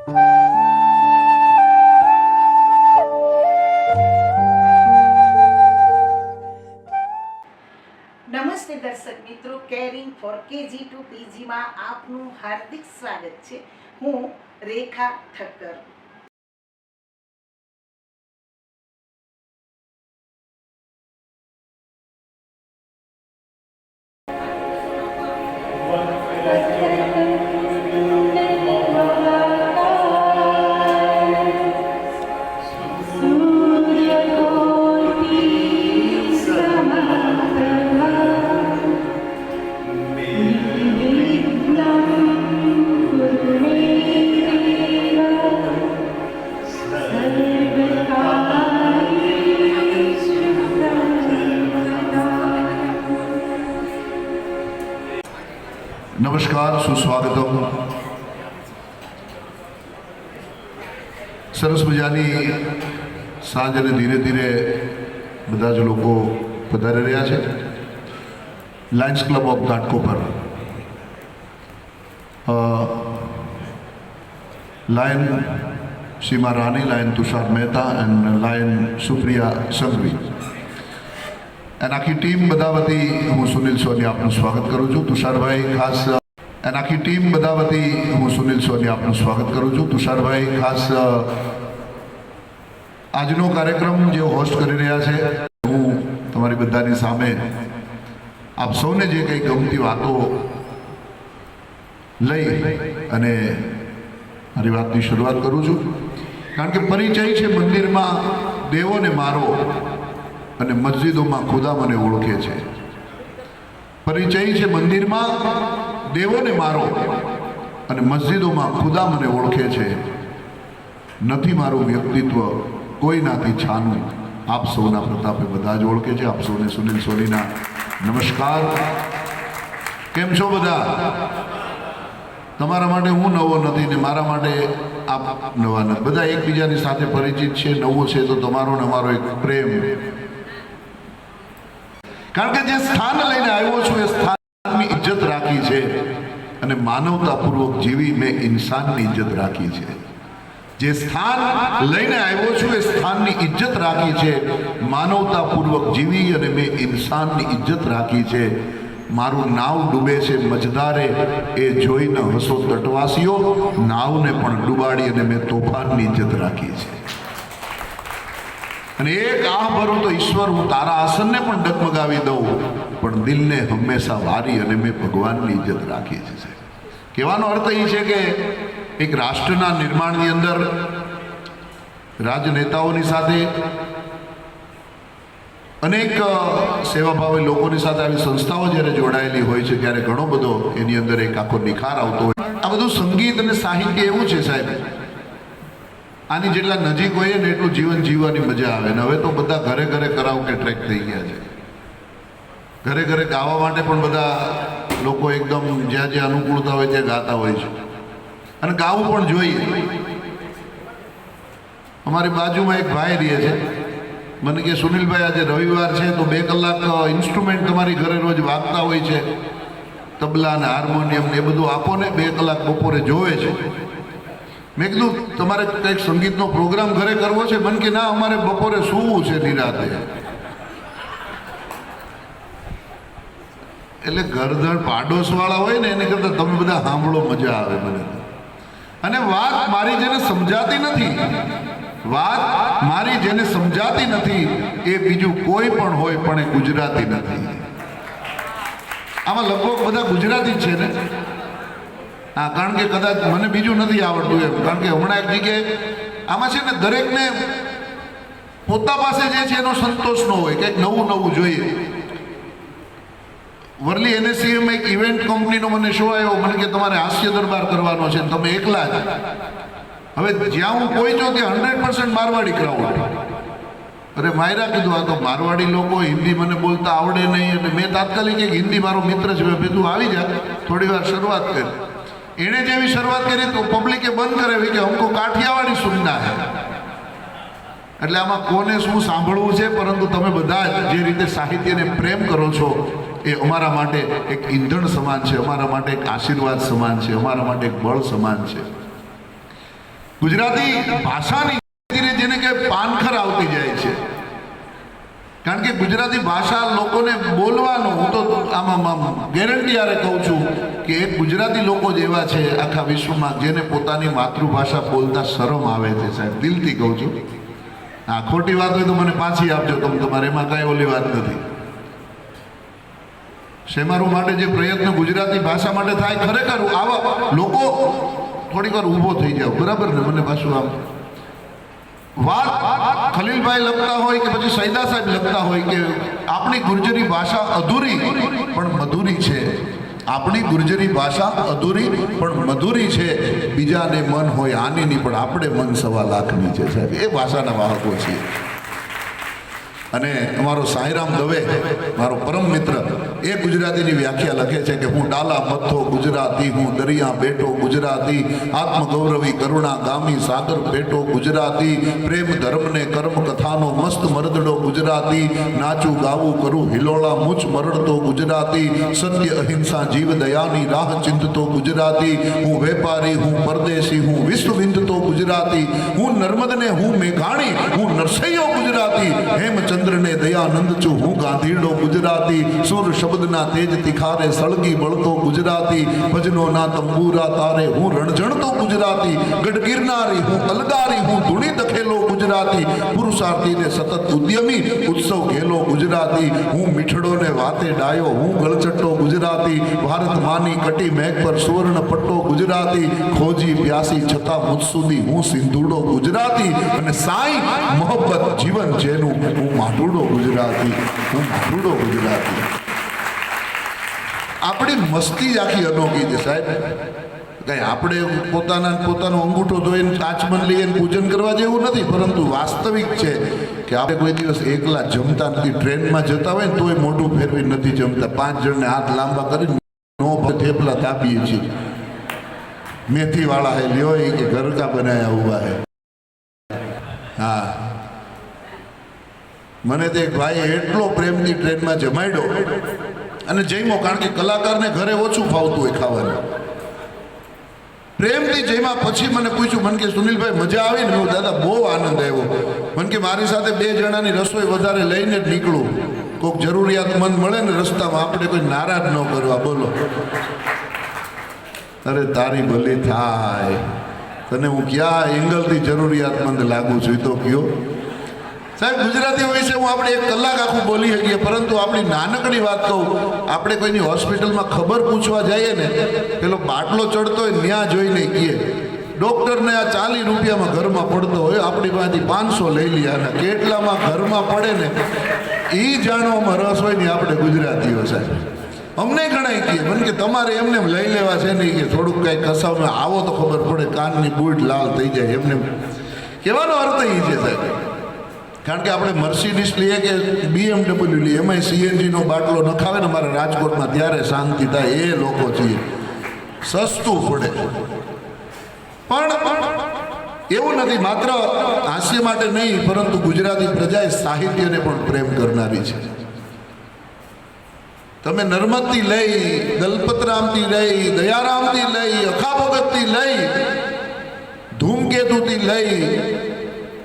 નમસ્તે દર્શક મિત્રો, caring for KG to PG માં આપનું હાર્દિક સ્વાગત છે. હું રેખા ઠક્કર. નમસ્કાર, સુસ્વાગતમ. સરસ મજાની સાંજ અને ધીરે ધીરે બધા જ લોકો પધારી રહ્યા છે. Lions Club of Ghatkopar, lion Seema Rani, lion Tushar Mehta and lion Supriya Sanghvi and આખી ટીમ બધા વતી હું સુનિલ સોની આપનું સ્વાગત કરું છું. તુષારભાઈ ખાસ એન્ડ આખી ટીમ બધા વતી હું સુનિલ સોની આપનું સ્વાગત કરું છું. તુષારભાઈ ખાસ આજનો કાર્યક્રમ જે હોસ્ટ કરી રહ્યા છે, હું તમારી બધાની સામે આપ સૌને જે કંઈ ગમતી વાતો લઈ અને મારી વાતની શરૂઆત કરું છું. કારણ કે પરિચય છે મંદિરમાં દેવોને મારો અને મસ્જિદોમાં ખુદા મને ઓળખે છે. પરિચય છે મંદિરમાં દેવોને મારો અને મસ્જિદોમાં ખુદા મને ઓળખે છે. નથી મારું વ્યક્તિત્વ કોઈનાથી છાનું, આપ સૌના પ્રતાપે બધા જ ઓળખે છે. આપ સૌને સુનિલ સોનીના નમસ્કાર. કેમ છો બધા? તમારા માટે હું નવો નથી ને મારા માટે આપ નવા નથી. બધા એકબીજાની સાથે પરિચિત છે. નવો છે તો તમારો ને અમારો એક પ્રેમ. કારણ કે જે સ્થાન લઈને આવ્યો છું એ સ્થાનની ઇજ્જત રાખી છે અને માનવતાપૂર્વક જીવી મેં ઇન્સાનની ઇજ્જત રાખી છે. જે સ્થાન લઈને આવ્યો છું એ સ્થાનની ઇજ્જત રાખી છે, માનવતાપૂર્વક જીવી અને મેં ઇન્સાનની ઇજ્જત રાખી છે. મારું નાવ ડૂબે છે મજદારે, એ જોઈને હસો તટવાસીઓ. નાવને પણ ડૂબાડી અને મેં તોફાનની ઇજ્જત રાખી છે. અને એક આહ ભરું તો ઈશ્વર, હું તારા આસનને પણ ડગમગાવી દઉં, પણ દિલને હંમેશા વારી અને મેં ભગવાનની ઇજ્જત રાખી છે. કહેવાનો અર્થ એ છે કે એક રાષ્ટ્રના નિર્માણની અંદર રાજનેતાઓની સાથે, અનેક સેવાભાવી લોકોની સાથે આવી સંસ્થાઓ જ્યારે જોડાયેલી હોય છે ત્યારે ઘણો બધો એની અંદર એક આખો નિખાર આવતો હોય. આ બધું સંગીત અને સાહિત્ય એવું છે સાહેબ, આની જેટલા નજીક હોઈએ ને એટલું જીવન જીવવાની મજા આવે. ને હવે તો બધા ઘરે ઘરે કરાઓકે ટ્રેક થઈ ગયા છે. ઘરે ઘરે ગાવા માટે પણ બધા લોકો એકદમ જ્યાં જ્યાં અનુકૂળતા હોય ત્યાં ગાતા હોય છે અને ગાવું પણ જોઈએ. અમારી બાજુમાં એક ભાઈ રહે છે, મને કે સુનિલભાઈ આજે રવિવાર છે તો 2 કલાક ઇન્સ્ટ્રુમેન્ટ તમારી ઘરે રોજ વાગતા હોય છે, તબલા ને હાર્મોનિયમ ને એ બધું આપો ને, 2 કલાક બપોરે જોવે છે. મેં કીધું તમારે કંઈક સંગીતનો પ્રોગ્રામ ઘરે કરવો છે? મને કે ના, અમારે બપોરે સૂવું છે નિરાતે. એટલે ગરદણ પાડોશવાળા હોય ને એને કરતાં તમે બધા સાંભળો, મજા આવે મને. અને વાત મારી જેને સમજાતી નથી, વાત મારી જેને સમજાતી નથી એ બીજું કોઈ પણ હોય પણ એ ગુજરાતી નથી. આમાં લગભગ બધા ગુજરાતી જ છે ને. હા, કારણ કે કદાચ મને બીજું નથી આવડતું એમ. કારણ કે હમણાં એક જગ્યાએ આમાં છે ને દરેકને પોતા પાસે જે છે એનો સંતોષ ન હોય, કંઈક નવું નવું જોઈએ. વરલી NSCM એક ઇવેન્ટ કંપનીનો મને શો આવ્યો, મને કે તમારે હાસ્ય દરબાર કરવાનો છે, તમે એકલા જ. હવે જ્યાં હું પહોંચ્યો ત્યાં 100% મારવાડી ક્રાઉડ. અરે માયરા કીધું, આ તો મારવાડી લોકો હિન્દી મને બોલતા આવડે નહીં. અને મેં તાત્કાલિક એક હિન્દી મારો મિત્ર છે, મેં કીધું આવી જા, થોડી વાર શરૂઆત કરી. એણે જેવી શરૂઆત કરી તો પબ્લિકે બંધ કરાવી કે હમકો કાઠિયાવાડી સુનના હે. એટલે આમાં કોને શું સાંભળવું છે, પરંતુ તમે બધા જે રીતે સાહિત્યને પ્રેમ કરો છો એ અમારા માટે એક ઈંધણ સમાન છે, અમારા માટે એક આશીર્વાદ સમાન છે, અમારા માટે એક બળ સમાન છે. ગુજરાતી ભાષાની ધીરે જેને કે પાનખર આવતી જાય છે, કારણ કે ગુજરાતી ભાષા લોકોને બોલવાનો, હું તો આમાં ગેરંટી આરે કહું છું કે એક ગુજરાતી લોકો જ એવા છે આખા વિશ્વમાં જેને પોતાની માતૃભાષા બોલતા શરમ આવે છે સાહેબ, દિલથી કહું છું. હા, ખોટી વાત હોય તો મને પાછી આપજો, તમારે એમાં કાંઈ ઓલી વાત નથી. શેમારું માટે જે પ્રયત્ન ગુજરાતી ભાષા માટે થાય, ખરેખર આવા લોકો થોડીક વાર ઊભો થઈ જાવ, બરાબર ને? મને પાછું આમ વાત ખલીલભાઈ લખતા હોય કે પછી સૈદા સાહેબ લખતા હોય કે આપણી ગુર્જરી ભાષા અધૂરી પણ મધુરી છે. આપણી ગુર્જરી ભાષા અધૂરી પણ મધુરી છે. બીજાને મન હોય આનીની, પણ આપણે મન 1.25 લાખની છે સાહેબ. એ ભાષાના વાહકો છીએ. અને અમારો સાંઈરામ દવે, મારો પરમ મિત્ર, એ ગુજરાતીની વ્યાખ્યા લખે છે કે હું ડાલા મથ્થો ગુજરાતી, હું દરિયા બેઠો ગુજરાતી, આત્મગૌરવી કરુણા ગામી સાગર બેઠો ગુજરાતી, પ્રેમ ધર્મને કર્મ કથાનો મસ્ત મરદડો ગુજરાતી, નાચું ગાવું કરું હિલોળા મૂછ મરડતો ગુજરાતી, સત્ય અહિંસા જીવ દયાની રાહ ચિંતતો ગુજરાતી, હું વેપારી, હું પરદેશી, હું વિશ્વ વિંદતો ગુજરાતી, હું નર્મદને, હું મેઘાણી, હું નરસૈયો ગુજરાતી, હેમચંદ્રને દયાનંદ છું, હું ગાંધીડો ગુજરાતી, સુર શબ્દના તેજ તિખારે સળગી બળતો ગુજરાતી, ભજનોના તંબુરા તારે હું રણજણતો ગુજરાતી, ગઢ ગિરનારી, હું અલગારી, હું ધૂણી દખેલો ગુજરાતી, પુરુષાર્થીને સતત ઉદ્યમી, ઉત્સવ ઘેલો ગુજરાતી, હું મીઠડોને વાતે ડાયો, હું ગળચટ્ટો ગુજરાતી, ભારત માની કટી મેઘ પર સુવર્ણ પટ્ટો ગુજરાતી, ખોજી પ્યાસી છતાં મુજ સુધી હું સિંધુડો ગુજરાતી, અને સાઈ મોહબ્બત જીવન જેનું હું માઠુડો ગુજરાતી, હું માઠુડો ગુજરાતી. આપણી મસ્તી જ આખી અનોખી છે સાહેબ. કઈ આપણે પોતાનો અંગૂઠો ધોઈને કાચમન લઈને પૂજન કરવા જેવું નથી, પરંતુ વાસ્તવિક છે કે આપણે કોઈ દિવસ એકલા જમતા નથી. ટ્રેનમાં જતા હોય ને તોય મોઢું ફેરવી નથી જમતા. 5 જણને હાથ લાંબા કરીને નો થેપલા તાપીએ છીએ. મેથી વાળા હે લ્યો કે ઘર કા બનાયા હુઆ હે. હા, મને તે ભાઈ એટલો પ્રેમથી ટ્રેનમાં જમાડ્યો અને જમ્યો, કારણ કે કલાકારને ઘરે ઓછું ફાવતું હોય ખાવાનું. પ્રેમથી જમ્યા પછી મને પૂછ્યું, મને કે સુનિલભાઈ મજા આવી ને? હું દાદા બહુ આનંદ આવ્યો. મને કે મારી સાથે 2 જણાની રસોઈ વધારે લઈને જ નીકળું. કોઈક જરૂરિયાતમંદ મળે ને રસ્તામાં, આપણે કોઈ નારાજ ન કરવા. બોલો, અરે તારી ભલી થાય. તને હું ક્યાં એંગલથી જરૂરિયાતમંદ લાગુ છું તો કયો સાહેબ. ગુજરાતીઓ વિશે હું આપણે 1 કલાક આખું બોલી શકીએ, પરંતુ આપણી નાનકડી વાત કહું. આપણે કોઈની હોસ્પિટલમાં ખબર પૂછવા જઈએ ને, પેલો બાટલો ચડતો હોય ત્યાં જોઈને કહીએ ડૉક્ટરને આ 40 રૂપિયામાં ઘરમાં પડતો હોય, આપણી પાસેથી 500 લઈ લે, અને કેટલામાં ઘરમાં પડે ને એ જાણવામાં રસ હોય ને આપણે ગુજરાતીઓ સાહેબ. અમને ઘણા કહીએ, મને કે તમારે એમને લઈ લેવા છે નહીં, કે થોડુંક કાંઈ કસાવમાં આવો તો ખબર પડે, કાનની બૂટ લાલ થઈ જાય. એમને કહેવાનો અર્થ એ છે સાહેબ, કારણ કે આપણે મર્સિડીઝ લઈએ કે BMW લઈએ, એમાંય CNGનો બાટલો નખાવે ને અમારા રાજકોટમાં, ત્યારે શાંતિ થાય. એ લોકો છીએ, સસ્તું પડે. પણ એવું નથી, માત્ર હાસ્ય માટે નહીં, પરંતુ ગુજરાતી પ્રજાએ સાહિત્યને પણ પ્રેમ કરનારી છે. તમે નર્મદથી લઈ, દલપતરામથી લઈ, દયારામથી લઈ, અખા ભગતથી લઈ, ધૂમકેતુથી લઈ,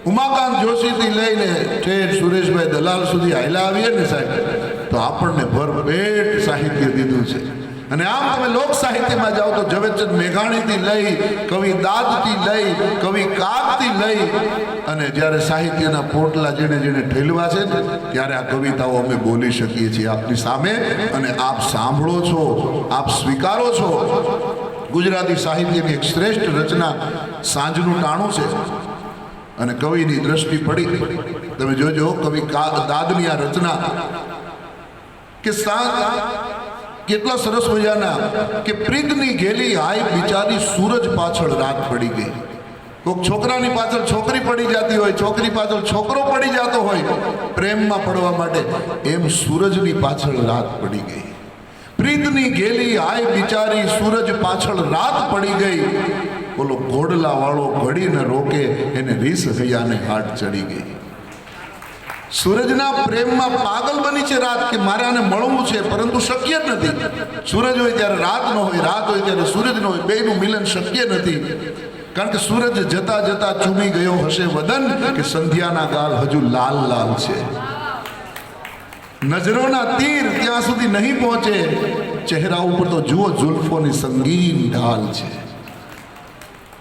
ઉમાકાંત જોશીથી લઈને ઠેઠ સુરેશભાઈ દલાલ સુધી હાલ્યા આવીએ ને સાહેબ, તો આપણને ભરપેટ સાહિત્ય દીધું છે. અને આમ તમે લોક સાહિત્યમાં જાઓ તો ઝવેરચંદ મેઘાણીથી લઈ, કવિ દાદથી લઈ, કવિ કાગથી લઈ, અને જ્યારે સાહિત્યના પોટલા જેણે જેણે ઠેલવા છે ને, ત્યારે આ કવિતાઓ અમે બોલી શકીએ છીએ આપની સામે, અને આપ સાંભળો છો, આપ સ્વીકારો છો. ગુજરાતી સાહિત્યની એક શ્રેષ્ઠ રચના સાંજનું ટાણું છે, અને કવિની દ્રષ્ટિ પડી. તમે જોજો કવિ દાદની આ રચના કે કેટલા સરસ મજાના, કે પ્રીતની ઘેલી હાય બિચારી સૂરજ પાછળ રાત પડી ગઈ. કોઈક છોકરાની પાછળ છોકરી પડી જતી હોય, છોકરી પાછળ છોકરો પડી જતો હોય પ્રેમમાં પડવા માટે, એમ સૂરજની પાછળ રાત પડી ગઈ. પ્રીતની ઘેલી હાય બિચારી સૂરજ પાછળ રાત પડી ગઈ, બોલો ઘોડલા વાળો ઘડીને રોકે એને રીસ હૈયાને હાટ ચડી ગઈ. સૂરજના પ્રેમમાં પાગલ બની છે રાત, કે મારે આને મળવું છે, પરંતુ શક્ય જ નથી. સૂરજ હોય ત્યારે રાત ન હોય, રાત હોય ત્યારે સૂરજ ન હોય, બેયનું મિલન શક્ય નથી. કારણ કે સૂરજ જતા જતા ચૂમી ગયો હશે વદન કે સંધ્યાના ગાલ હજુ લાલ લાલ છે. નજરોના તીર ત્યાં સુધી નહીં પહોંચે, ચહેરા ઉપર તો જુઓ જુલ્ફોની સંગીન ઢાલ છે.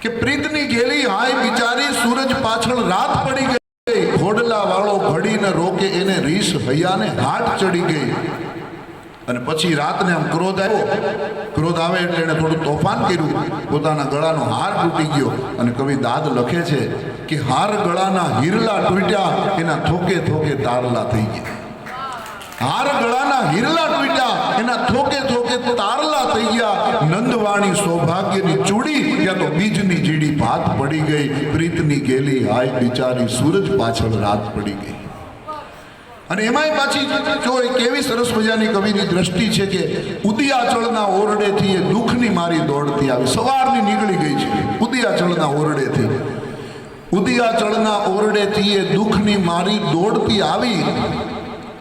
કે પ્રીતની ગેલી હાય બિચારી, સૂરજ પાછળ રાત પડી ગઈ, ઘોડલા વાળો ઘડીને રોકે એને રીસ હૈયાને હાટ ચડી ગઈ. અને પછી રાતને આમ ક્રોધ આવ્યો. ક્રોધ આવે એટલે એને થોડું તોફાન કર્યું, પોતાના ગળાનો હાર તૂટી ગયો. અને કવિ દાદ લખે છે કે હાર ગળાના હીરલા તૂટ્યા, એના થોકે થોકે તારલા થઈ ગયા. હાર ગળાના હીરલા તૂટ્યા, એના થોકે થોકે તારલા થઈ ગયા. નંદવાણી સૌભાગ્યની ચૂડી, ત્યાં તો બીજની જીડી ભાત પડી ગઈ. પ્રીતની ગેલી હાય બિચારી, સૂરજ પાછળ રાત પડી ગઈ. અને એમાંય પાછી જો કેવી સરસ મજાની કવિની દ્રષ્ટિ છે કે ઉદયાચળના ઓરડેથી એ દુઃખની મારી દોડતી આવી. સવારની નીકળી ગઈ છે ઉદયાચળના ઓરડેથી. ઉદયાચળના ઓરડેથી એ દુઃખની મારી દોડતી આવી.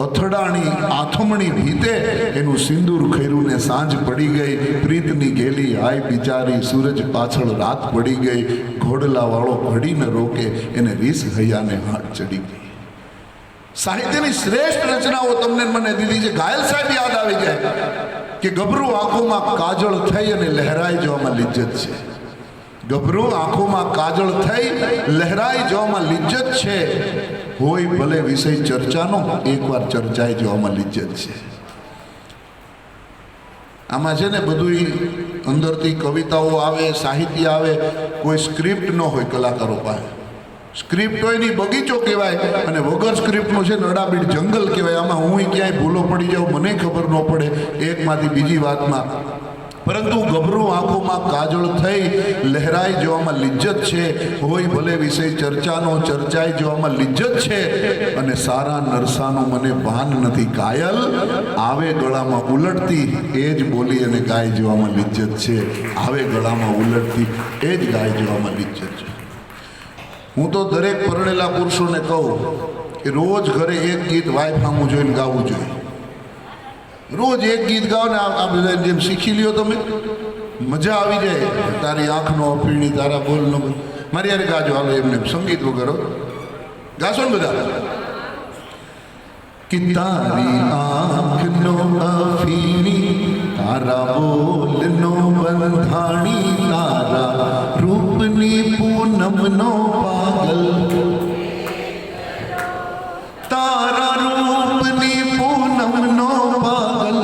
અથડાણી આથમણી ભીતે એનું સિંદૂર ખૈરું ને સાંજ પડી ગઈ. પ્રીતની ગેલી હાય બિચારી, સૂરજ પાછળ રાત પડી ગઈ. ઘોડલા વાળો ઘડીને રોકે એને રીસ હૈયાને હાથ ચડી ગઈ. સાહિત્યની શ્રેષ્ઠ રચનાઓ તમને મને દીધી છે. ઘાયલ સાહેબ યાદ આવી જાય કે ગભરું આંખોમાં કાજળ થઈ અને લહેરાઈ જવામાં લિજ્જત છે. ગભરું આંખોમાં કાજળ થઈ લહેરાઈ જવામાં લિજ્જત છે. હોય ભલે વિષય ચર્ચાનો, એકવાર ચર્ચાઈ જવામાં લિજ્જત છે. આમાં છે ને બધું અંદરથી કવિતાઓ આવે, સાહિત્ય આવે, કોઈ સ્ક્રિપ્ટ ન હોય કલાકારો પાસે. સ્ક્રિપ્ટ હોય ની બગીચો કહેવાય, અને વગર સ્ક્રિપ્ટનું છે નડાબીડ જંગલ કહેવાય. આમાં હું ક્યાંય ભૂલો પડી જાઉં મને ખબર ન પડે એકમાંથી બીજી વાતમાં. પરંતુ ગભરું આંખોમાં કાજળ થઈ લહેરાઈ જવામાં લિજ્જત છે. હોય ભલે વિષય ચર્ચાનો, ચર્ચાઈ જવામાં લિજ્જત છે. અને સારા નરસાનું મને ભાન નથી, કાયલ આવે ગળામાં ઉલટતી એ જ બોલી અને ગાઈ જવામાં લિજ્જત છે. આવે ગળામાં ઉલટતી એ જ ગાઈ જવામાં લિજ્જત છે. હું તો દરેક પરણેલા પુરુષોને કહું કે રોજ ઘરે એક ગીત વાઈફ સામું જોઈને ગાવું જોઈએ. રોજ એક ગીત ગાઓ ને આ બધા જેમ શીખી લ્યો તમે, મજા આવી જાય. તારી આંખનો અફીણી, તારા બોલનો, મારી યાર ગાજો હાલો એમને સંગીત વગર ગાશો ને બધા. કે તારી આંખનો અફીણી, તારા બોલનો બંધાણી, તારા રૂપની પૂનમનો પાગલ, તારા રૂપની પૂનમનો પાગલ.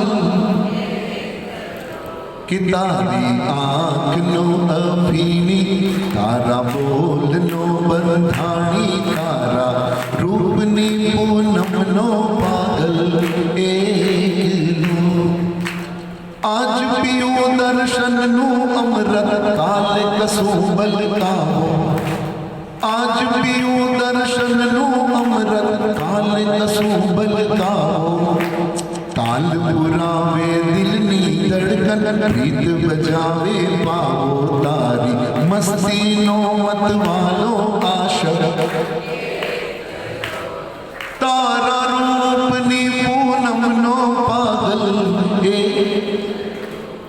કે તારી આંખનો અફીણી, તારા બોલનો બંધાણી, તારા રૂપની પૂનમનો પાગલ. આજ પીયું દર્શનનું અમૃત, કાલે કસુંબલ કાવો. આજ પીયું દર્શનનું અમૃત, કાલે કસુંબલ કાવો. તાલ પુરાવે દિલની ધડકન, પ્રીત બજાવે પાવો. તારી મસ્તીનો મતવાલો આશર, તારા રૂપની પૂનમનો પાગલ.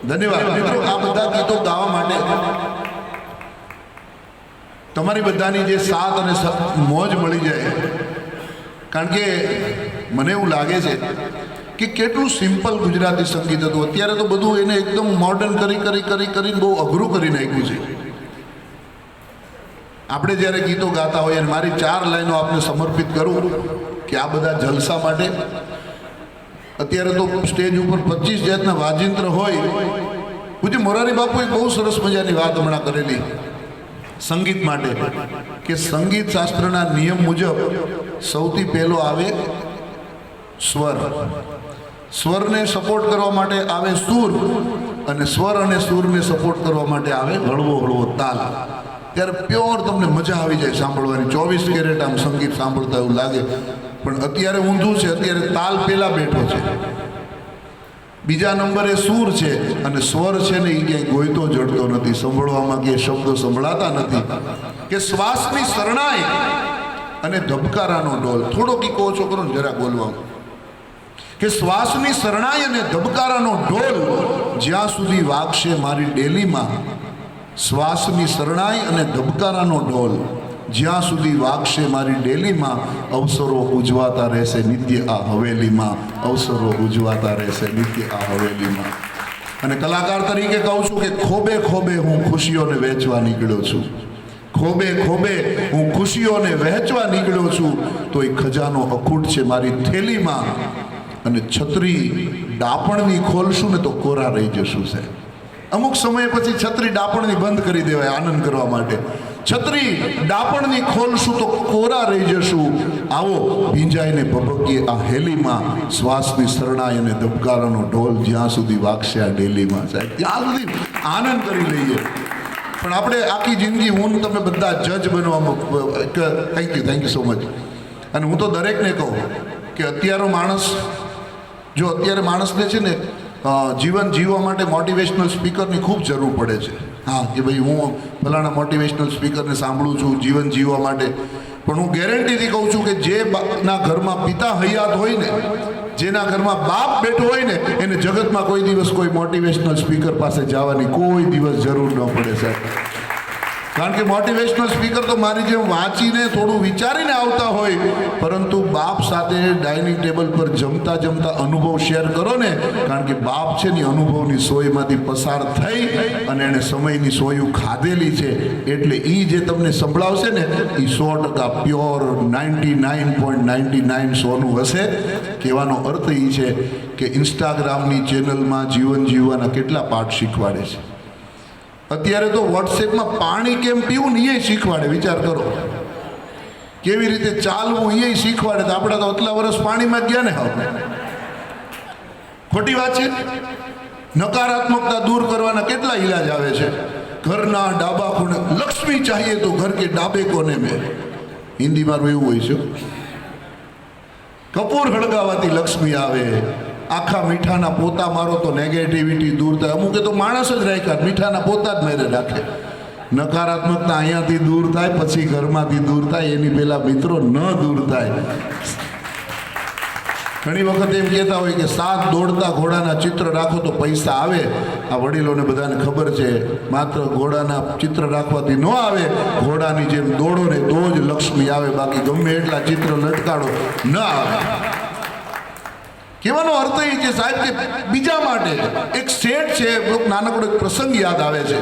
ધન્યવાદ મિત્રો. આ બધા ગીતો ગાવા માટે તમારી બધાની જે સાથ અને મોજ મળી જાય. કારણ કે મને એવું લાગે છે કે કેટલું સિમ્પલ ગુજરાતી સંગીત હતું. અત્યારે તો બધું એને એકદમ મોડર્ન કરીને બહુ અઘરું કરી નાખ્યું છે. આપણે જ્યારે ગીતો ગાતા હોઈએ અને મારી 4 લાઈનો આપને સમર્પિત કરું કે આ બધા જલસા માટે. અત્યારે તો સ્ટેજ ઉપર 25 જાતના વાજિંત્ર હોય. પૂજ્ય મોરારી બાપુએ બહુ સરસ મજાની વાત હમણાં કરેલી સંગીત માટે કે સંગીત શાસ્ત્રના નિયમ મુજબ સૌથી પહેલો આવે સ્વર. સ્વરને સપોર્ટ કરવા માટે આવે સુર, અને સ્વર અને સુરને સપોર્ટ કરવા માટે આવે હળવો હળવો તાલ. ત્યારે પ્યોર તમને મજા આવી જાય સાંભળવાની. 24 કેરેટ આમ સંગીત સાંભળતા એવું લાગે. પણ અત્યારે ઊંધું છે. અત્યારે તાલ પહેલા બેઠો છે, બીજા નંબરે સૂર છે, અને સ્વર છે ને એ ક્યાંય ગોઈતો જડતો નથી. સાંભળવામાં ક્યાંય શબ્દો સંભળાતા નથી. કે શ્વાસની શરણાઈ અને ધબકારાનો ડોલ. થોડોક ઈકો ઓછો કરો ને જરા બોલવામાં. કે શ્વાસની શરણાઈ અને ધબકારાનો ઢોલ જ્યાં સુધી વાગશે મારી ડેલીમાં, શ્વાસની શરણાઈ અને ધબકારાનો ઢોલ જ્યાં સુધી વાગશે મારી ડેલીમાં, અવસરો ઉજવાતા રહેશે નિત્ય આ હવેલીમાં, અવસરો ઉજવાતા રહેશે નિત્ય આ હવેલીમાં. અને કલાકાર તરીકે કહું છું કે ખોબે ખોબે હું ખુશીઓને વહેંચવા નીકળ્યો છું. ખોબે ખોબે હું ખુશીઓને વહેંચવા નીકળ્યો છું. તો એ ખજાનો અખૂટ છે મારી થેલીમાં. અને છત્રી ડાપણની ખોલશું ને તો કોરા રહી જશું. સાહેબ, અમુક સમય પછી છત્રી ડાપણની બંધ કરી દેવાય આનંદ કરવા માટે. છત્રી ડાપણની ખોલશું તો કોરા રહી જશું. આવો ભીંજાઈને ભભકીએ આ હેલીમાં, શ્વાસની શરણાઈ અને ધબકારાનો ઢોલ જ્યાં સુધી વાગશે આ ડેલીમાં. સાહેબ, ત્યાં સુધી આનંદ કરી લઈએ. પણ આપણે આખી જિંદગી હું તમે બધા જજ બનવામાં, થેન્ક યુ સો મચ. અને હું તો દરેકને કહું કે અત્યારનો માણસ, જો અત્યારે માણસને છે ને જીવન જીવવા માટે મોટિવેશનલ સ્પીકરની ખૂબ જરૂર પડે છે. હા, કે ભાઈ હું ફલાણા મોટિવેશનલ સ્પીકરને સાંભળું છું જીવન જીવવા માટે. પણ હું ગેરંટીથી કહું છું કે જે ના ઘરમાં પિતા હયાત હોય ને, જેના ઘરમાં બાપ બેઠો હોય ને, એને જગતમાં કોઈ દિવસ કોઈ મોટિવેશનલ સ્પીકર પાસે જવાની કોઈ દિવસ જરૂર ન પડે. સાહેબ, કારણ કે મોટિવેશનલ સ્પીકર તો મારી જેમ વાંચીને થોડું વિચારીને આવતા હોય, પરંતુ બાપ સાથે ડાઇનિંગ ટેબલ પર જમતા જમતા અનુભવ શેર કરો ને, કારણ કે બાપ છે ને અનુભવની સોયમાંથી પસાર થઈ અને એણે સમયની સોયું ખાધેલી છે. એટલે એ જે તમને સંભળાવશે ને એ 100% પ્યોર 99.99 સોનું હશે. કહેવાનો અર્થ એ છે કે ઇન્સ્ટાગ્રામની ચેનલમાં જીવન જીવવાના કેટલા પાઠ શીખવાડે છે. અત્યારે તો વોટ્સએપમાં પાણી કેમ પીવું ને એ શીખવાડે. વિચાર કરો, કેવી રીતે ચાલવું એ શીખવાડે. તો આપણે તો આટલા વર્ષ પાણીમાં જ ગયા ને. હવે ખોટી વાત છે. નકારાત્મકતા દૂર કરવાના કેટલા ઈલાજ આવે છે. ઘરના ડાબા ખૂણે લક્ષ્મી ચાહીએ તો ઘર કે ડાબે કોને મેં, હિન્દીમાં એવું હોય છે. કપૂર હળગાવાથી લક્ષ્મી આવે. આખા મીઠાના પોતા મારો તો નેગેટિવિટી દૂર થાય. અમુકે તો માણસ જ રાખ્યા, મીઠાના પોતા જ મેરે રાખે. નકારાત્મકતા અહીંયાથી દૂર થાય, પછી ઘરમાંથી દૂર થાય, એની પહેલા મિત્રો ન દૂર થાય. ઘણી વખત એમ કહેતા હોય કે 7 દોડતા ઘોડાના ચિત્ર રાખો તો પૈસા આવે. આ વડીલોને બધાને ખબર છે, માત્ર ઘોડાના ચિત્ર રાખવાથી ન આવે. ઘોડાની જેમ દોડો ને તો જ લક્ષ્મી આવે, બાકી ગમે એટલા ચિત્ર લટકાડો ન આવે. કહેવાનો અર્થ એ છે સાહેબ કે બીજા માટે એક સેટ છે. નાનકડો એક પ્રસંગ યાદ આવે છે,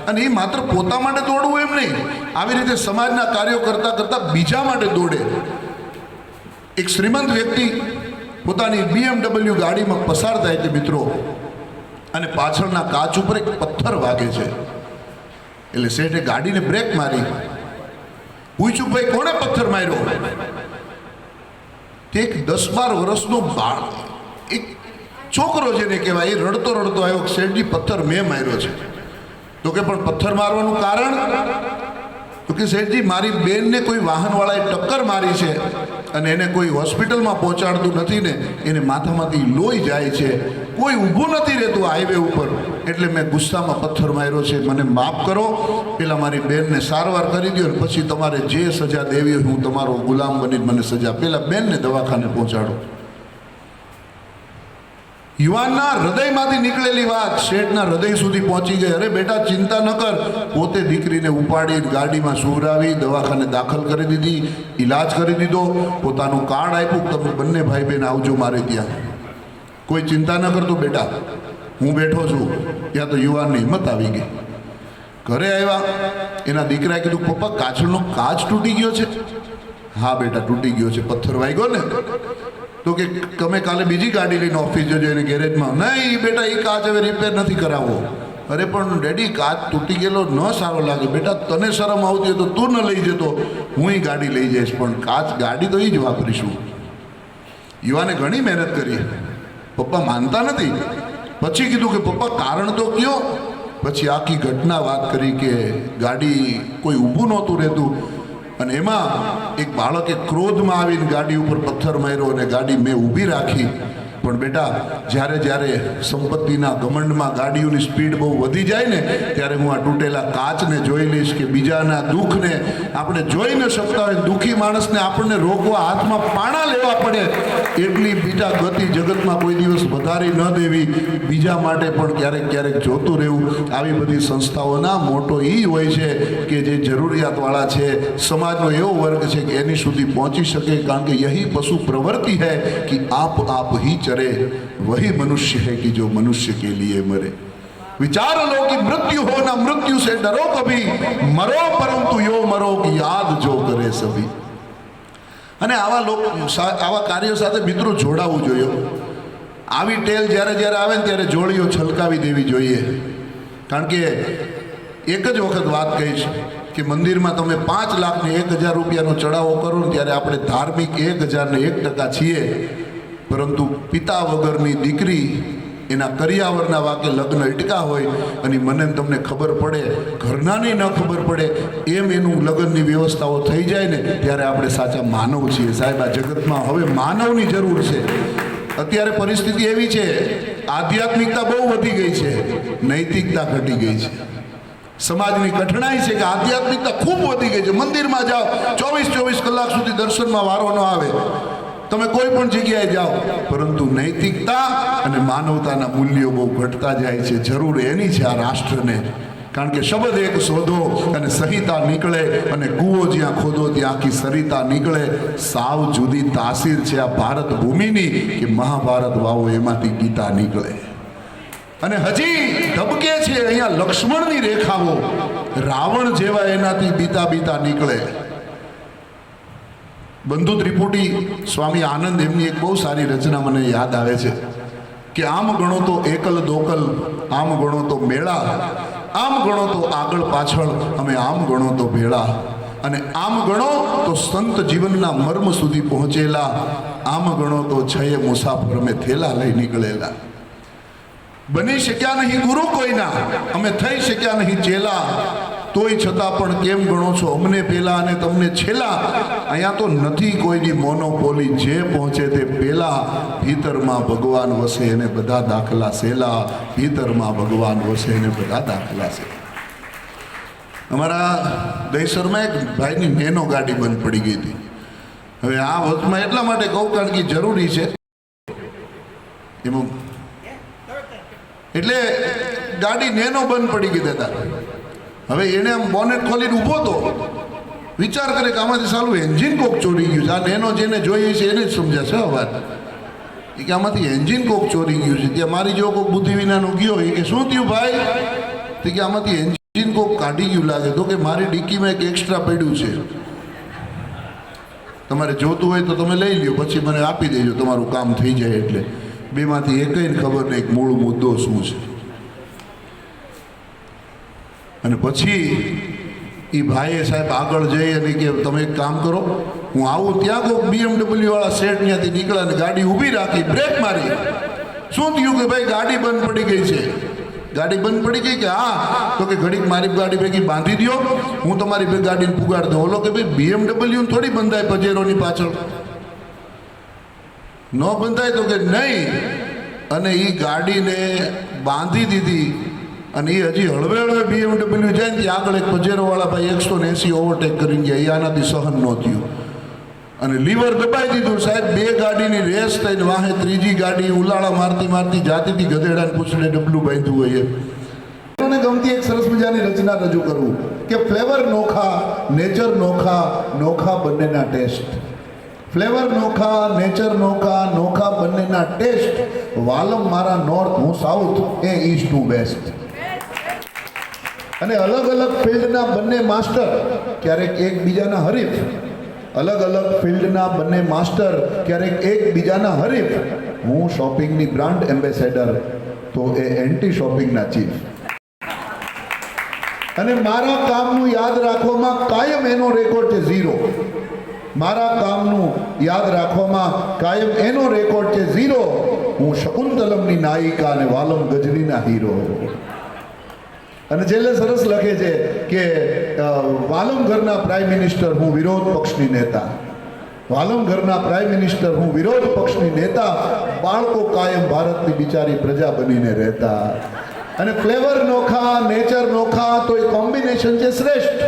અને એ માત્ર પોતા માટે દોડવું એમ નહીં, આવી રીતે સમાજના કાર્યો કરતા કરતા બીજા માટે દોડે. એક શ્રીમંત વ્યક્તિ પોતાની BMW ગાડીમાં પસાર થાય છે મિત્રો, અને પાછળના કાચ ઉપર એક પથ્થર વાગે છે. એટલે શેઠે ગાડીને બ્રેક મારી. પૂછ્યું, ભાઈ કોણે પથ્થર માર્યો? એક 10-12 વર્ષનો બાળ, એક છોકરો જેને કહેવાય, એ રડતો રડતો આવ્યો, શેઠજી પથ્થર મેં માર્યો છે. તો કે પણ પથ્થર મારવાનું કારણ? તો કે શેઠજી મારી બેનને કોઈ વાહનવાળાએ ટક્કર મારી છે અને એને કોઈ હોસ્પિટલમાં પહોંચાડતું નથી ને, એને માથામાંથી લોહી જાય છે, કોઈ ઊભું નથી રહેતું હાઈવે ઉપર, એટલે મેં ગુસ્સામાં પથ્થર માર્યો છે. મને માફ કરો, પેલા મારી બેનને સારવાર કરી દો, પછી તમારે જે સજા દેવી હોય હું તમારો ગુલામ બની મને સજા, પેલા બેનને દવાખાને પહોંચાડો. યુવાનના હૃદયમાંથી નીકળેલી વાત શેઠના હૃદય સુધી પહોંચી ગઈ. અરે બેટા ચિંતા ન કર. પોતે દીકરીને ઉપાડી ગાડીમાં સુવરાવી દવાખાને દાખલ કરી દીધી, ઈલાજ કરી દીધો, પોતાનું કાર્ડ આપ્યું, તમે બંને ભાઈ બહેન આવજો મારે ત્યાં. કોઈ ચિંતા ન કરતો બેટા, હું બેઠો છું. ત્યાં તો યુવાનની હિંમત આવી ગઈ. ઘરે આવ્યા, એના દીકરાએ કીધું, પપ્પા કાચનો કાચ તૂટી ગયો છે. હા બેટા તૂટી ગયો છે, પથ્થર વાગ્યો ને. તો કે તમે કાલે બીજી ગાડી લઈને ઓફિસ જજો એને ગેરેજમાં. નહીં બેટા, એ કાચ હવે રિપેર નથી કરાવવો. અરે પણ ડેડી કાચ તૂટી ગયેલો ન સારો લાગે. બેટા તને શરમ આવતી હોય તો તું ન લઈ જતો, હું એ ગાડી લઈ જઈશ, પણ કાચ ગાડી તો એ જ વાપરીશું. યુવાને ઘણી મહેનત કરી, પપ્પા માનતા નથી. પછી કીધું કે પપ્પા કારણ તો કયો. પછી આખી ઘટના વાત કરી કે ગાડી કોઈ ઊભું નહોતું રહેતું, અને એમાં એક બાળકે ક્રોધમાં આવીને ગાડી ઉપર પથ્થર માર્યો અને ગાડી મેં ઊભી રાખી. પણ બેટા જ્યારે જ્યારે સંપત્તિના ઘમંડમાં ગાડીઓની સ્પીડ બહુ વધી જાય ને ત્યારે હું આ તૂટેલા કાચને જોઈ લઈશ કે બીજાના દુઃખને આપણે જોઈ ન શકતા હોય, દુઃખી માણસને આપણને રોકવા હાથમાં પાણા લેવા પડે એટલી બીટા ગતિ જગતમાં કોઈ દિવસ વધારી ન દેવી, બીજા માટે પણ ક્યારેક ક્યારેક જોતું રહેવું. આવી બધી સંસ્થાઓના મોટો એ હોય છે કે જે જરૂરિયાતવાળા છે, સમાજનો એવો વર્ગ છે કે એની સુધી પહોંચી શકે. કારણ કે યહી પશુ પ્રવૃત્તિ है कि आप ही चरे, वही मनुष्य है कि जो मनुष्य के लिए मरे. विचार लो कि मृत्यु हो ना मृत्यु से डरो कभी, मरो परंतु यो मरो की याद जो करे सभी. અને આવા કાર્યો સાથે મિત્રો જોડાવું જોઈએ. આવી ટેલ જ્યારે જ્યારે આવે ને ત્યારે જોડીઓ છલકાવી દેવી જોઈએ. કારણ કે એક જ વખત વાત કહીશ કે મંદિરમાં તમે 5 લાખ ને 1,000 રૂપિયાનો ચડાવો કરો ને ત્યારે આપણે ધાર્મિક 1,001% છીએ, પરંતુ પિતા વગરની દીકરી એના કરિયાવરના વાકે લગ્ન અટકા હોય અને મને તમને ખબર પડે, ઘરનાની ન ખબર પડે એમ એનું લગ્નની વ્યવસ્થાઓ થઈ જાય ને ત્યારે આપણે સાચા માનવ છીએ. સાહેબ, આ જગતમાં હવે માનવની જરૂર છે. અત્યારે પરિસ્થિતિ એવી છે, આધ્યાત્મિકતા બહુ વધી ગઈ છે, નૈતિકતા ઘટી ગઈ છે. સમાજની કઠણાઈ છે કે આધ્યાત્મિકતા ખૂબ વધી ગઈ છે. મંદિરમાં જાઓ 24 કલાક સુધી દર્શનમાં વારો ન આવે, તમે કોઈ પણ જગ્યાએ જાઓ, પરંતુ નૈતિકતા અને માનવતાના મૂલ્યો બહુ ઘટતા જાય છે. જરૂર એની છે આ રાષ્ટ્રને. કારણ કે શબ્દ એક શોધો અને સંહિતા નીકળે, અને કૂવો જ્યાં ખોદો ત્યાં આખી સરિતા નીકળે. સાવ જુદી તાસીર છે આ ભારત ભૂમિની કે મહાભારત વાવો એમાંથી ગીતા નીકળે. અને હજી ધબકે છે અહીંયા લક્ષ્મણની રેખાઓ, રાવણ જેવા એનાથી બીતા બીતા નીકળે. બંધુ ત્રિપુટી સ્વામી આનંદ એમની એક બહુ સારી રચના મને યાદ આવે છે કે આમ ગણો તો એકલ દોકલ, આમ ગણો તો મેળા, આમ ગણો તો આગળ પાછળ, અમે આમ ગણો તો ભેળા, અને આમ ગણો તો સંત જીવનના મર્મ સુધી પહોંચેલા, આમ ગણો તો છયે મુસાફર અમે થેલા લઈ નીકળેલા. બની શક્યા નહીં ગુરુ કોઈના, અમે થઈ શક્યા નહીં ચેલા, તોય છતાં પણ કેમ ગણો છો અમને પેલા અને તમને છેલ્લા. અહીંયા તો નથી કોઈની મોનોપોલી, જે પહોંચે તે પેલા. ભીતરમાં ભગવાન વસે એને બધા દાખલા સેલા, ભીતરમાં ભગવાન વસે એને બધા દાખલા સેલા. અમારા દહીસરમાં એક ભાઈની નેનો ગાડી બંધ પડી ગઈ હતી. હવે આ વખતમાં એટલા માટે કહું કારણ કે જરૂરી છે એમાં, એટલે ગાડી નેનો બંધ પડી ગઈ દાદા. હવે એને આમ બોનેટ ખોલીને ઊભો તો વિચાર કરે કે આમાંથી સારું એન્જિન કોક ચોરી ગયું છે. આ નેનો જેને જોઈએ છે એને જ સમજાશે વાત કે આમાંથી એન્જિન કોક ચોરી ગયું છે. ત્યાં મારી જેવો કોઈક બુદ્ધિ વિનાનો ગયો એ કે શું થયું ભાઈ? તો કે આમાંથી એન્જિન કોક કાઢી ગયું લાગે. તો કે મારી ડિક્કીમાં એક એક્સ્ટ્રા પડ્યું છે, તમારે જોતું હોય તો તમે લઈ લ્યો, પછી મને આપી દેજો, તમારું કામ થઈ જાય. એટલે બેમાંથી એકઈને ખબર નહીં મૂળ મુદ્દો શું છે. અને પછી એ ભાઈએ સાહેબ આગળ જઈ અને કે તમે એક કામ કરો, હું આવું ત્યાં કોઈક BMW વાળા સેટ ત્યાંથી નીકળ્યા અને ગાડી ઊભી રાખી, બ્રેક મારી. શું થયું? કે ભાઈ ગાડી બંધ પડી ગઈ છે. ગાડી બંધ પડી ગઈ? કે હા. તો કે ઘડીક મારી ગાડી ભેગી બાંધી દો, હું તમારી ગાડીને પુગાડ દઉં. ઓલો કે ભાઈ BMW થોડી બંધાય પજેરોની પાછળ, ન બંધાય. તો કે નહીં. અને એ ગાડીને બાંધી દીધી અને એ હજી હળવે હળવે BMW જાય ને આગળ એક પજેરોવાળા ભાઈ 180 ઓવરટેક કરીને ગયા. એ આનાથી સહન ન થયું અને લીવર દબાઈ દીધું. સાહેબ, 2 ગાડીની રેસ થઈને વાહે ત્રીજી ગાડી ઉલાળા મારતી મારતી જાતી હતી. ગધેડાને પૂછડે ડબલું બાંધ્યું હોય મને ગમતી એક સરસ મજાની રચના રજૂ કરવું કે ફ્લેવર નોખા, નેચર નોખા, નોખા બંનેના ટેસ્ટ. ફ્લેવર નોખા, નેચર નોખા, નોખા બંનેના ટેસ્ટ. વાલમ મારા નોર્થ, હું સાઉથ, એ ઈસ્ટ હું વેસ્ટ. અને અલગ અલગ ફિલ્ડના બંને માસ્ટર, ક્યારેક એકબીજાના હરીફ. અલગ અલગ ફિલ્ડના બંને માસ્ટર, ક્યારેક એકબીજાના હરીફ. હું શોપિંગની બ્રાન્ડ એમ્બેસેડર, તો એ એન્ટી શોપિંગના ચીફ. અને મારા કામનું યાદ રાખવામાં કાયમ એનો રેકોર્ડ છે 0. મારા કામનું યાદ રાખવામાં કાયમ એનો રેકોર્ડ છે 0. હું શકુંતલમની નાયિકા અને વાલમ ગજનીના હીરો. અને છેલ્લે સરસ લખે છે કે વાલમ ઘરના પ્રાઇમ મિનિસ્ટર, હું વિરોધ પક્ષની નેતા. વાલમ ઘરના પ્રાઇમ મિનિસ્ટર, હું વિરોધ પક્ષની નેતા, બાળકો કાયમ ભારતની બિચારી પ્રજા બનીને રહેતા. અને ફ્લેવર નોખા, નેચર નોખા, તો એ કોમ્બિનેશન છે શ્રેષ્ઠ.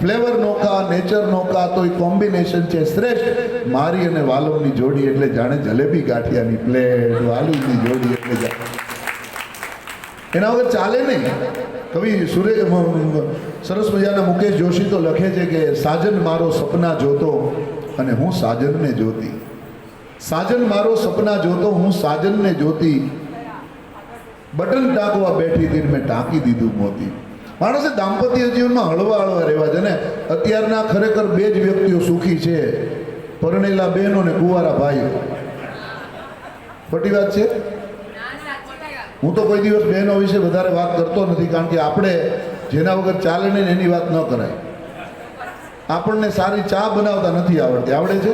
ફ્લેવર નોખા, નેચર નોખા, તો એ કોમ્બિનેશન છે શ્રેષ્ઠ. મારી અને વાલમની જોડી એટલે જાણે જલેબી ગાંઠિયાની પ્લેટ, વાલુની જોડી એટલે એના વગર ચાલે નહીં. કવિ સરસ મજાના મુકેશ જોશી તો લખે છે કે સાજન મારો સપના જોતો અને હું સાજનને જોતી. સાજન મારો સપના જોતો, હું સાજનને જોતી. બટન ટાંકવા બેઠી હતી, મેં ટાંકી દીધું મોતી. માણસે દાંપત્ય જીવનમાં હળવા હળવા રહેવા છે ને. અત્યારના ખરેખર બે જ વ્યક્તિઓ સુખી છે, પરણેલા બહેનો ને કુંવારા ભાઈઓ. ખોટી વાત છે? હું તો કોઈ દિવસ બહેનો વિશે વધારે વાત કરતો નથી, કારણ કે આપણે જેના વગર ચાલે નહીં એની વાત ન કરાય. આપણને સારી ચા બનાવતા નથી આવડતી. આવડે છે?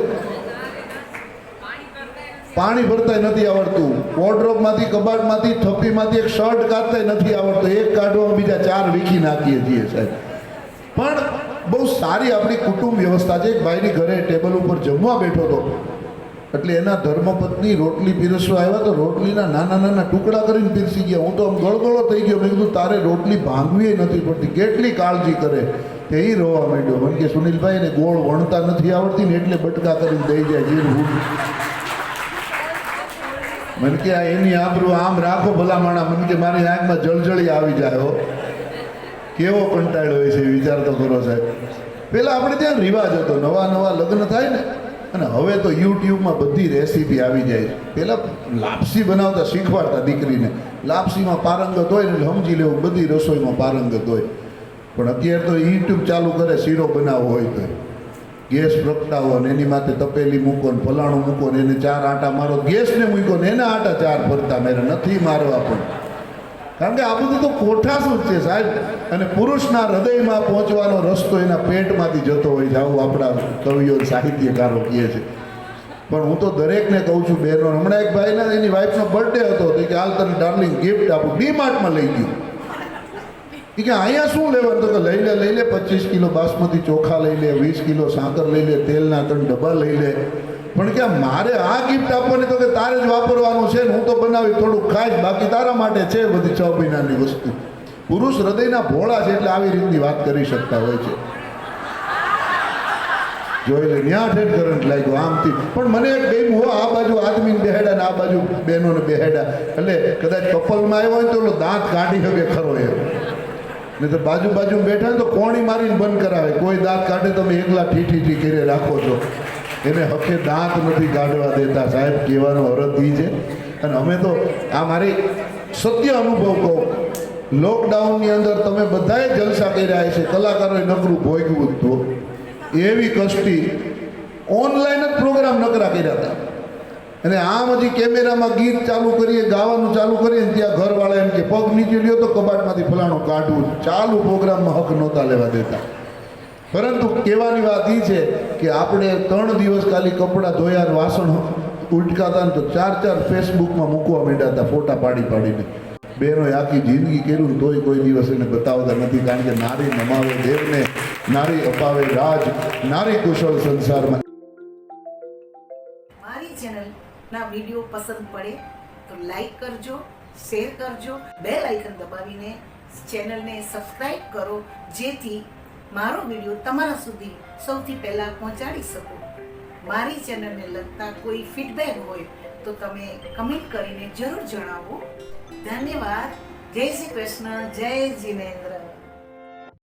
પાણી ભરતા નથી આવડતું. વોર્ડરોબમાંથી, કબાટમાંથી, થપ્પીમાંથી એક શર્ટ કાઢતા નથી આવડતું. એક કાઢવામાં બીજા 4 વીખી નાખીએ છીએ સાહેબ. પણ બહુ સારી આપણી કુટુંબ વ્યવસ્થા છે. એક ભાઈની ઘરે ટેબલ ઉપર જમવા બેઠો હતો, એટલે એના ધર્મપત્ની રોટલી પીરસવા આવ્યા તો રોટલીના નાના નાના ટુકડા કરીને પીરસી ગયા. હું તો આમ ગળગળો થઈ ગયો. મેં કીધું તારે રોટલી ભાંગવી નથી પડતી, કેટલી કાળજી કરે. તે એ રોવા માંડ્યો. મને કે સુનિલભાઈ ને ગોળ વણતા નથી આવડતી ને એટલે બટકા કરીને દઈ જાય. મને કે એની આબરૂ આમ રાખો ભલા માણા. મને કે મારી આંખમાં જળજળી આવી જાય. હો, કેવો કંટાળ્યો હોય છે, વિચાર તો કરો સાહેબ. પેલા આપણે ત્યાં રિવાજ હતો, નવા નવા લગ્ન થાય ને, અને હવે તો યુટ્યુબમાં બધી રેસીપી આવી જાય. પહેલાં લાપસી બનાવતા શીખવાડતા દીકરીને. લાપસીમાં પારંગત હોય ને સમજી લેવું બધી રસોઈમાં પારંગત હોય. પણ અત્યારે તો યુટ્યુબ ચાલુ કરે, શીરો બનાવવો હોય તો ગેસ પ્રગટાવો ને એની માથે તપેલી મૂકો ને ફલાણું મૂકો ને એને 4 આટા મારો. ગેસને મૂકો ને એના આટા 4 ફરતા મેરે નથી મારવા. પણ કારણ કે આ બધું તો કોઠાસૂજ છે સાહેબ. અને પુરુષના હૃદયમાં પહોંચવાનો રસ્તો એના પેટમાંથી જતો હોય છે, આવું આપણા કવિઓ સાહિત્યકારો કહે છે. પણ હું તો દરેકને કહું છું બહેનો. હમણાં એક ભાઈના એની વાઈફનો બર્થડે હતો, તો કે હાલ તને ડાર્લિંગ ગિફ્ટ આપું. ડીમાર્ટમાં લઈ ગયું. એ કે અહીંયા શું લેવાનું? તો કે લઈ લે 25 કિલો બાસમતી ચોખા લઈ લે, 20 કિલો સાકર લઈ લે, તેલના 3 ડબ્બા લઈ લે. પણ કે મારે આ ગિફ્ટ આપવાની? તો કે તારે જ વાપરવાનું છે ને, હું તો બનાવી થોડુંક ખાઈશ, બાકી તારા માટે છે બધી 6 મહિનાની વસ્તુ. પુરુષ હૃદયના ભોળા છે એટલે આવી રીતની વાત કરી શકતા હોય છે. જોઈ લે, ન્યા ઠેઠ કરંટ લાગ્યો આમથી. પણ મને એક ગમ્યું હો, આ બાજુ આદમીને બેહેડા ને આ બાજુ બહેનોને બેહેડા. એટલે કદાચ કપલમાં આવ્યો હોય તો ઓલો દાંત કાઢી શકે ખરો એમ. નહીં તો બાજુ બેઠા ને તો કોણી મારીને બંધ કરાવે. કોઈ દાંત કાઢે તમે એકલા ઠીઠી કરી રાખો છો. એને હકે દાંત નથી કાઢવા દેતા સાહેબ. કહેવાનો અર્થ એ છે. અને અમે તો આ મારી સત્ય અનુભવ કહું, લોકડાઉનની અંદર તમે બધાએ જલસા કર્યા છે, કલાકારોએ નકરું ભોગવ્યું હતું. એવી કષ્ટી ઓનલાઈન જ પ્રોગ્રામ નકરા કર્યા હતા. અને આમ હજી કેમેરામાં ગીત ચાલુ કરીએ, ગાવાનું ચાલુ કરીએ ને ત્યાં ઘરવાળા એમ કે પગ નીચે લ્યો તો કબાટમાંથી ફલાણું કાઢવું. ચાલુ પ્રોગ્રામમાં હક નહોતા લેવા દેતા. પરંતુ કહેવાની વાત એ છે કે આપણે 3 દિવસ ખાલી કપડાં ધોયા, વાસણ ઉટકાતા ને તો 4 ફેસબુકમાં મૂકવા માંડ્યા હતા, ફોટા પાડીને. બહેનોએ આખી જિંદગી કર્યું તોય કોઈ દિવસ એને બતાવતા નથી. કારણ કે નારી નમાવે દેવને, નારી અપાવે રાજ, નારી કુશળ સંસારમાં. મારી ચેનલના વિડીયો પસંદ પડે તો લાઈક કરજો, શેર કરજો, બેલ આઇકન દબાવીને ચેનલને સબસ્ક્રાઈબ કરો, જેથી મારો વિડીયો તમારા સુધી સૌથી પહેલાં પહોંચાડી શકું. મારી ચેનલને લગતા કોઈ ફીડબેક હોય તો તમે કમેન્ટ કરીને જરૂર જણાવો. ધન્યવાદ. જય શ્રી કૃષ્ણ, જય જીનેન્દ્ર.